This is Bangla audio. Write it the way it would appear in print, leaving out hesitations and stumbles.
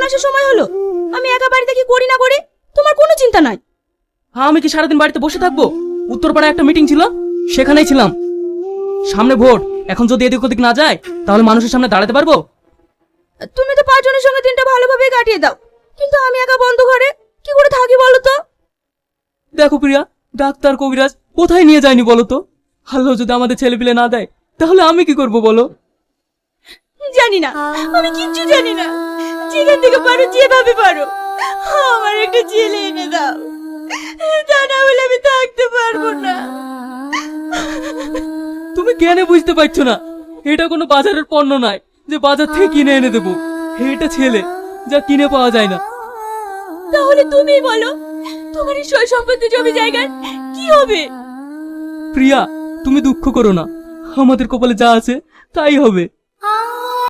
আসার সময় হলো। আমি একা বাড়িতে কি করি না করি তোমার কোনো চিন্তা নাই। আমি কি সারাদিন বাড়িতে বসে থাকবো? উত্তরপাড়ায় একটা মিটিং ছিল, সেখানেই ছিলাম। সামনে ভোট, এখন যদি এদিক ওদিক না যায় তাহলে মানুষের সামনে দাঁড়াতে পারবো? তুমি তো 5 জনের সঙ্গে দিনটা ভালোভাবে কাটিয়ে দাও, কিন্তু আমি একা বন্ধ ঘরে কি করে থাকি বলো তো? দেখো প্রিয়া, ডাক্তার কবিরাজ কোথায় নিয়ে যায়নি বলো তো? আল্লাহ যদি আমাদের ছেলে পিলে না দেয় তাহলে আমি কি করব বলো? জানি না, আমি কিচ্ছু জানি না। যেখান থেকে পারো যেভাবে পারো আমার একটা ছেলে এনে দাও, তা না হলে আমি থাকতে পারবো না। তুমি কেন বুঝতে পারছো না? এটা কোনো বাজারের পণ্য নয় যে বাজার থেকে কিনে এনে দেবো। এটা ছেলে, যা কিনে পাওয়া যায় না। তাহলে তুমি বলো, তোমার এই সয় সম্পত্তি জমি জায়গার কি হবে? প্রিয়া, তুমি দুঃখ করো না, আমাদের কপালে যা আছে তাই হবে।